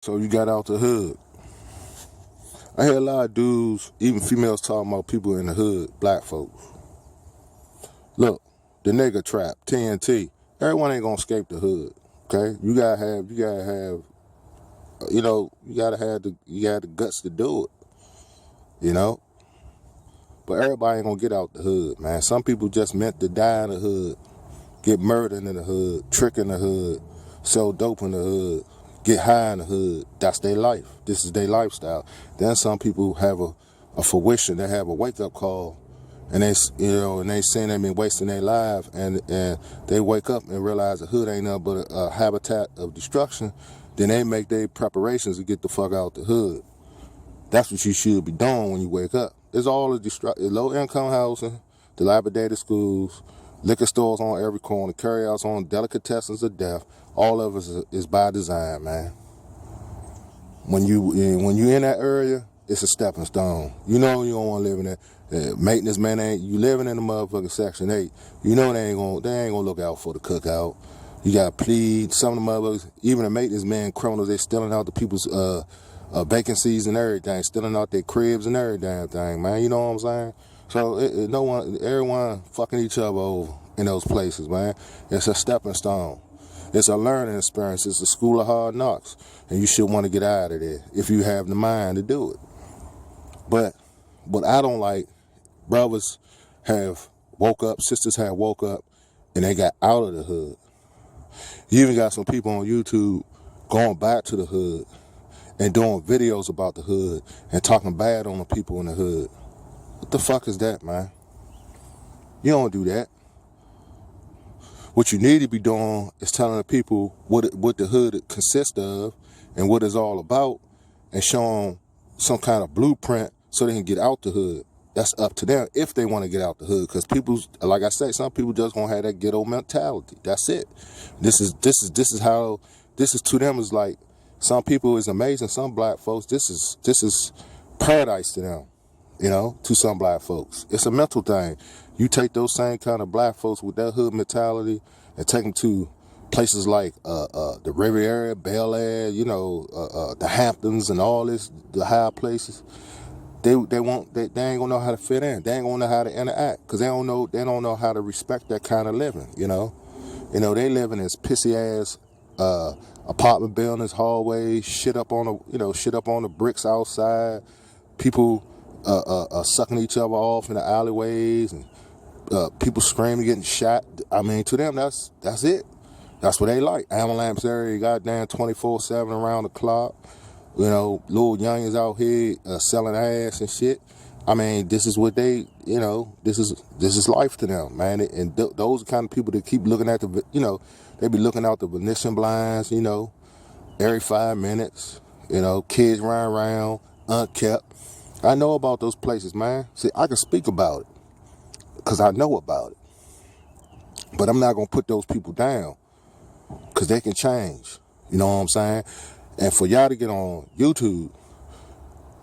So you got out the hood. I hear a lot of dudes, even females, talking about people in the hood, black folks. Look, the nigga trap, TNT. Everyone ain't gonna escape the hood. Okay, you got the guts to do it. You know, but everybody ain't gonna get out the hood, man. Some people just meant to die in the hood, get murdered in the hood, trick in the hood, sell dope in the hood, get high in the hood. That's their life. This is their lifestyle. Then some people have a fruition. They have a wake up call, and they saying they've been wasting their life, and they wake up and realize the hood ain't nothing but a habitat of destruction. Then they make their preparations to get the fuck out the hood. That's what you should be doing when you wake up. It's all the low income housing, dilapidated schools, liquor stores on every corner, carryouts on delicatessens of death. All of us is by design, man. When you in that area, it's a stepping stone. You know you don't want to live in that. Maintenance man ain't you living in the motherfucking Section 8. You know they ain't gonna look out for the cookout. You got plead. Some of the motherfuckers, even the maintenance man criminals, they stealing out the people's vacancies and everything, stealing out their cribs and every damn thing, man. You know what I'm saying? So everyone fucking each other over in those places, man. It's a stepping stone. It's a learning experience. It's a school of hard knocks, and you should want to get out of there if you have the mind to do it. But what I don't like, brothers have woke up, sisters have woke up, and they got out of the hood. You even got some people on YouTube going back to the hood and doing videos about the hood and talking bad on the people in the hood. What the fuck is that, man? You don't do that. What you need to be doing is telling the people what the hood consists of and what it's all about, and show them some kind of blueprint so they can get out the hood. That's up to them if they want to get out the hood. Because people, like I say, some people just gonna have that ghetto mentality. That's it. This is to them is like, some people is amazing. Some black folks, this is paradise to them. You know, to some black folks, it's a mental thing. You take those same kind of black folks with that hood mentality and take them to places like the Riviera, Bel Air, the Hamptons and all this, the high places. They ain't gonna know how to fit in. They ain't gonna know how to interact because they don't know how to respect that kind of living. They live in this pissy ass apartment buildings, hallways, shit up on the bricks outside. People sucking each other off in the alleyways, and people screaming, getting shot. I mean, to them, that's it. That's what they like. Avalanche area, goddamn 24/7 around the clock. Little youngins out here selling ass and shit. I mean, this is what they, this is life to them, man. And those are the kind of people that keep looking at they be looking out the Venetian blinds, every 5 minutes. Kids running around, unkept. I know about those places, man. See, I can speak about it because I know about it. But I'm not going to put those people down because they can change. You know what I'm saying? And for y'all to get on YouTube,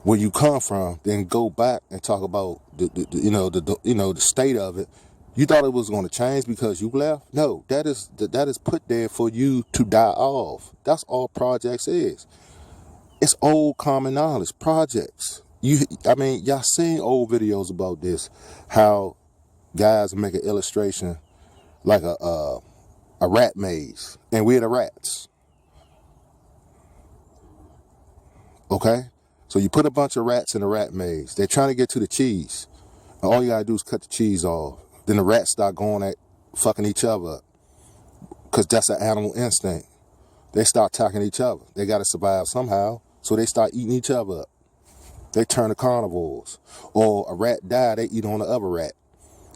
where you come from, then go back and talk about the state of it. You thought it was going to change because you left? No, that is put there for you to die off. That's all projects is. It's old common knowledge. Projects. Y'all seen old videos about this, how guys make an illustration like a rat maze, and we're the rats. Okay? So you put a bunch of rats in a rat maze. They're trying to get to the cheese. And all you gotta do is cut the cheese off. Then the rats start going at fucking each other up. Because that's an animal instinct. They start attacking each other. They gotta survive somehow. So they start eating each other up. They turn to carnivores. Or a rat die, they eat on the other rat.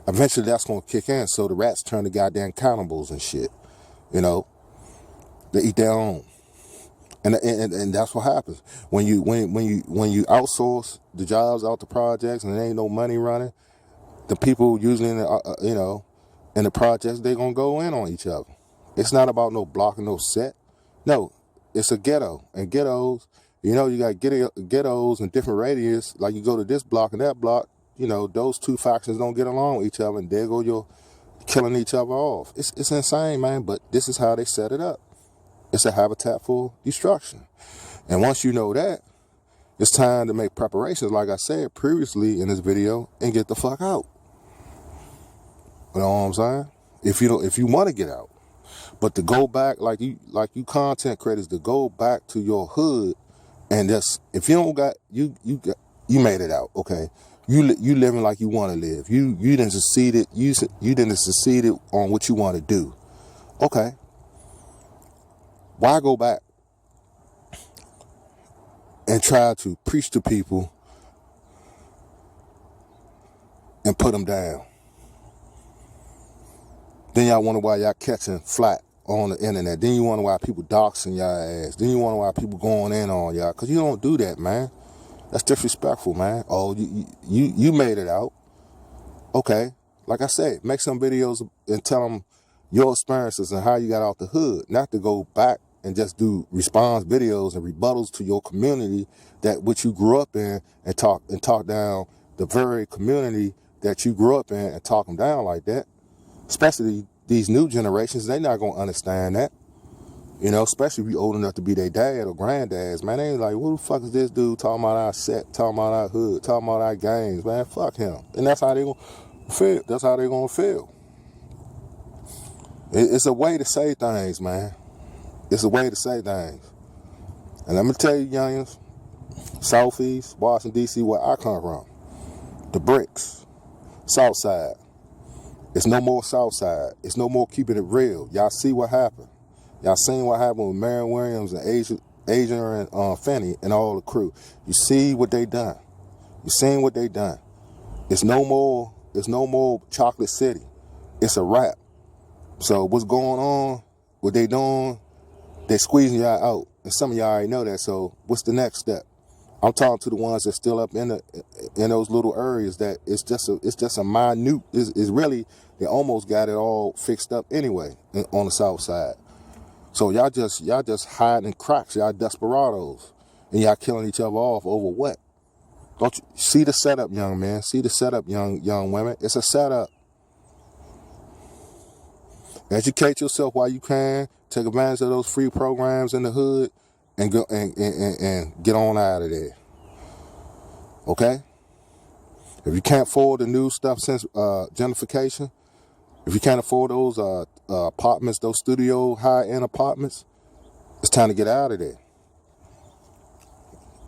Eventually that's gonna kick in, so the rats turn to goddamn cannibals and shit. They eat their own. And that's what happens. When you outsource the jobs out the projects and there ain't no money running, the people usually in the projects, they gonna go in on each other. It's not about no blocking no set. No, it's a ghetto. And ghettos, you got ghettos in different radius. Like you go to this block and that block, those two factions don't get along with each other, and you're killing each other off. It's insane, man, but this is how they set it up. It's a habitat for destruction. And once you know that, it's time to make preparations, like I said previously in this video, and get the fuck out. You know what I'm saying? If you want to get out. But to go back, like you content creators, to go back to your hood, and just, if you don't got, you made it out, okay? You living like you want to live. You didn't succeeded. You didn't succeeded on what you want to do. Okay. Why go back and try to preach to people and put them down? Then y'all wonder why y'all catching flack on the internet. Then you wonder why people doxing y'all ass. Then you wonder why people going in on y'all. Because you don't do that, man. That's disrespectful, man. Oh, you made it out. Okay. Like I said, make some videos and tell them your experiences and how you got out the hood. Not to go back and just do response videos and rebuttals to your community that which you grew up in, and talk down the very community that you grew up in and talk them down like that. Especially these new generations, they not going to understand that. You know, especially if you old enough to be their dad or granddads, man. They ain't like, who the fuck is this dude talking about our set, talking about our hood, talking about our gangs, man? Fuck him. And that's how they going to feel. That's how they going to feel. It's a way to say things, man. It's a way to say things. And let me tell you, youngins, Southeast, Washington, D.C., where I come from, the bricks, South Side. It's no more South Side. It's no more keeping it real. Y'all see what happened. Y'all seen what happened with Marion Williams and Adrian and Fanny and all the crew. You see what they done. You seen what they done. It's no more Chocolate City. It's a wrap. So what's going on? What they doing? They squeezing y'all out. And some of y'all already know that. So what's the next step? I'm talking to the ones that still up in those little areas that it's just a minute. It's really, they almost got it all fixed up anyway on the South Side. So y'all just hiding cracks. Y'all desperados, and y'all killing each other off over what? Don't you see the setup, young man? See the setup, young women. It's a setup. Educate yourself while you can. Take advantage of those free programs in the hood, and go and get on out of there. Okay? If you can't afford the new stuff since gentrification, if you can't afford those apartments, those studio high-end apartments, it's time to get out of there.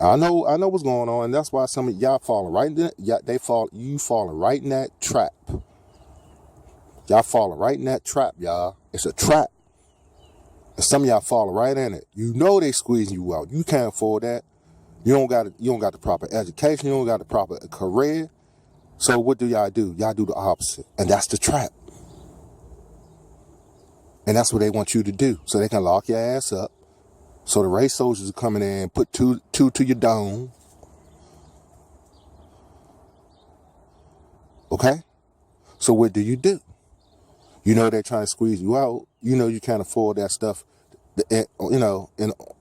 I know what's going on, and that's why some of y'all falling right in that. You falling right in that trap. Y'all falling right in that trap, y'all. It's a trap. And some of y'all falling right in it. You know they squeezing you out. You can't afford that. You don't got the proper education. You don't got the proper career. So what do? Y'all do the opposite. And that's the trap. And that's what they want you to do. So they can lock your ass up. So the race soldiers are coming in, put two to your dome. Okay? So what do? You know they're trying to squeeze you out. You know you can't afford that stuff. You know,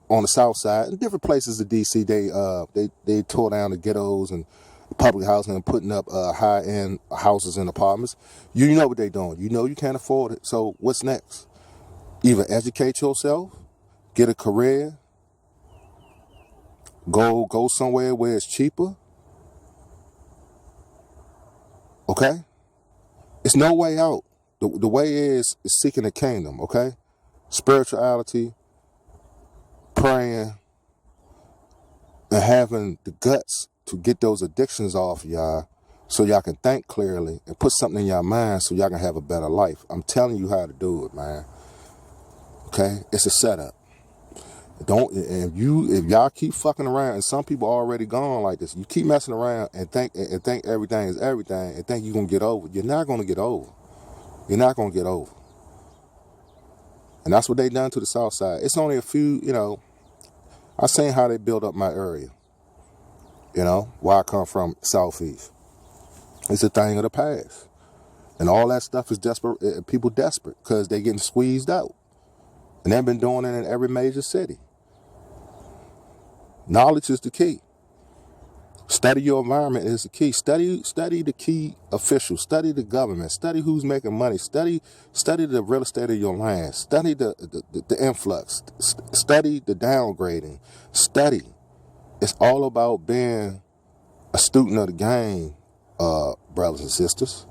on the South Side and different places of DC, they tore down the ghettos and public housing and putting up high-end houses and apartments. You know what they're doing. You know you can't afford it. So what's next? Either educate yourself, get a career, go somewhere where it's cheaper. Okay? It's no way out. The way is seeking the kingdom, okay? Spirituality, praying, and having the guts to get those addictions off y'all so y'all can think clearly and put something in your mind so y'all can have a better life. I'm telling you how to do it, man. Okay? It's a setup. If y'all keep fucking around, and some people already gone like this, you keep messing around and think everything is everything and think you're gonna get over. You're not gonna get over. You're not gonna get over. And that's what they done to the South Side. It's only a few, you know, I seen how they build up my area. You know, where I come from, Southeast. It's a thing of the past. And all that stuff is desperate. People desperate because they getting squeezed out. And they've been doing it in every major city. Knowledge is the key. Study your environment is the key. Study the key officials. Study the government. Study who's making money. Study the real estate of your land. Study the influx. Study the downgrading. Study. It's all about being a student of the game, brothers and sisters.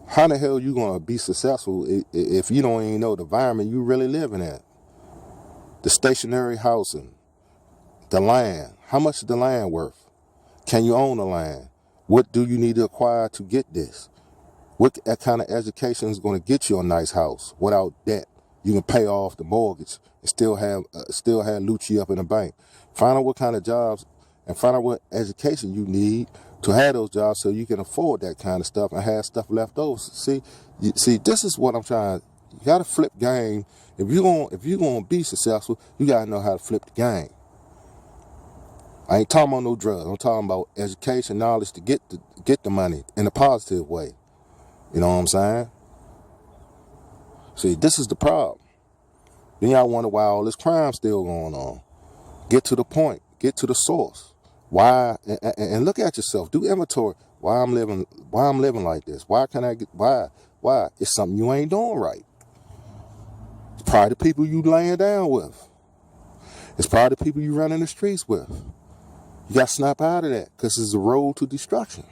How the hell you gonna be successful if you don't even know the environment you really living in? The stationary housing, the land. How much is the land worth? Can you own the land? What do you need to acquire to get this? What kind of education is going to get you a nice house without debt? You can pay off the mortgage and still have Lucci up in the bank. Find out what kind of jobs and find out what education you need to have those jobs so you can afford that kind of stuff and have stuff left over. See, this is what I'm trying. You got to flip game. If you're gonna be successful, you got to know how to flip the game. I ain't talking about no drugs. I'm talking about education, knowledge to get the money in a positive way. You know what I'm saying? See, this is the problem. Then y'all wonder why all this crime still going on. Get to the point. Get to the source. Why? And look at yourself. Do inventory. Why I'm living like this? Why can I get? Why? It's something you ain't doing right. It's probably the people you laying down with. It's probably the people you running the streets with. You got to snap out of that because it's a road to destruction.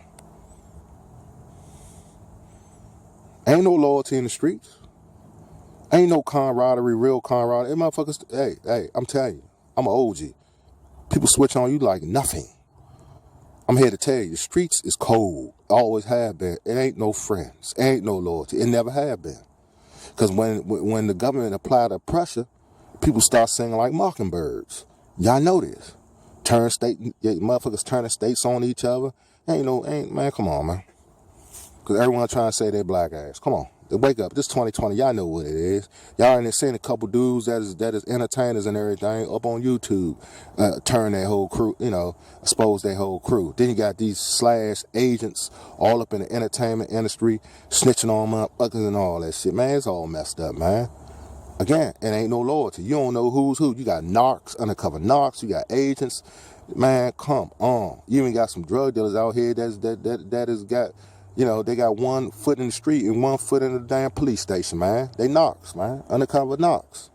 Ain't no loyalty in the streets. Ain't no camaraderie, real camaraderie. Hey, motherfuckers, hey, I'm telling you, I'm an OG. People switch on you like nothing. I'm here to tell you, the streets is cold. Always have been. It ain't no friends. It ain't no loyalty. It never have been. Because when the government applied the pressure, people start singing like mockingbirds. Y'all know this. Motherfuckers turning states on each other. Man, come on, man. Because everyone trying to say they black ass. Come on. Wake up. This 2020, y'all know what it is. Y'all ain't seen a couple dudes that is entertainers and everything up on YouTube turn their whole crew, expose their whole crew. Then you got these slash agents all up in the entertainment industry, snitching on motherfuckers and all that shit. Man, it's all messed up, man. Again, it ain't no loyalty. You don't know who's who. You got narcs, undercover narcs. You got agents. Man, come on. You even got some drug dealers out here that has got, they got 1 foot in the street and 1 foot in the damn police station, man. They narcs, man. Undercover narcs.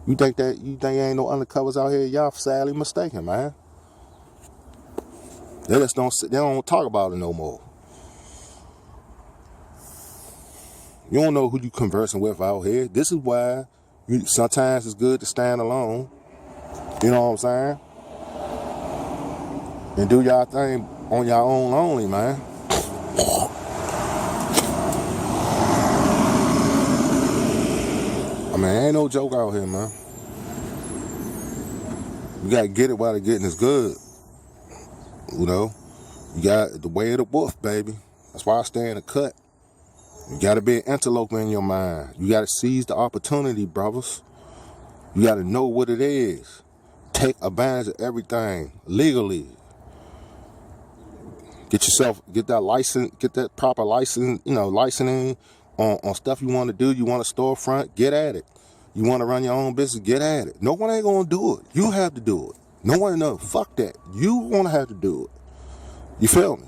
You think ain't no undercovers out here? Y'all sadly mistaken, man. They don't talk about it no more. You don't know who you conversing with out here. This is why sometimes it's good to stand alone. You know what I'm saying? And do y'all thing on your own only, man. I mean, ain't no joke out here, man. You gotta get it while the getting is good. You got the way of the wolf, baby. That's why I stay in the cut. You gotta be an interloper in your mind. You gotta seize the opportunity, brothers. You gotta know what it is. Take advantage of everything legally. Get that license, get that proper license, licensing on stuff you want to do. You want a storefront, get at it. You want to run your own business, get at it. No one ain't gonna do it. You have to do it. No one knows. Fuck that. You wanna have to do it. You feel me?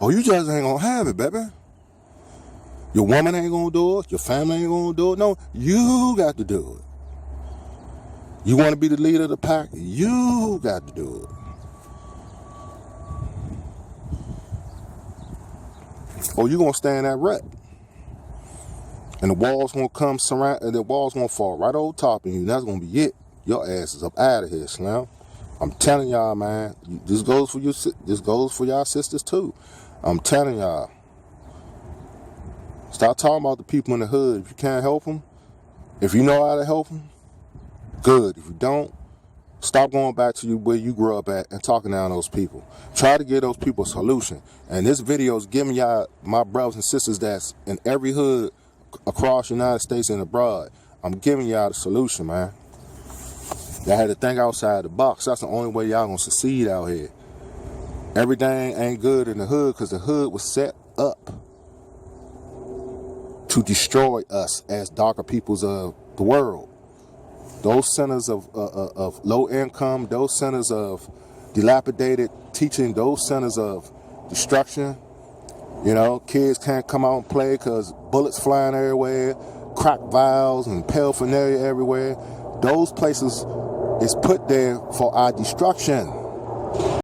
Oh, you just ain't gonna have it, baby. Your woman ain't gonna do it. Your family ain't gonna do it. No, you got to do it. You want to be the leader of the pack? You got to do it. Or you gonna stay in that rut, and the walls gonna come surround, and the walls gonna fall right over top of you. And that's gonna be it. Your ass is up out of here, Slim. I'm telling y'all, man. This goes for you. This goes for y'all sisters too. I'm telling y'all. Stop talking about the people in the hood. If you can't help them, if you know how to help them, good. If you don't, stop going back to where you grew up at and talking down those people. Try to give those people a solution. And this video is giving y'all, my brothers and sisters that's in every hood across the United States and abroad, I'm giving y'all the solution, man. Y'all had to think outside the box. That's the only way y'all gonna succeed out here. Everything ain't good in the hood because the hood was set up to destroy us as darker peoples of the world. those centers of low income, those centers of dilapidated teaching, those centers of destruction. You know, kids can't come out and play because bullets flying everywhere, crack vials and paraphernalia everywhere. Those places is put there for our destruction.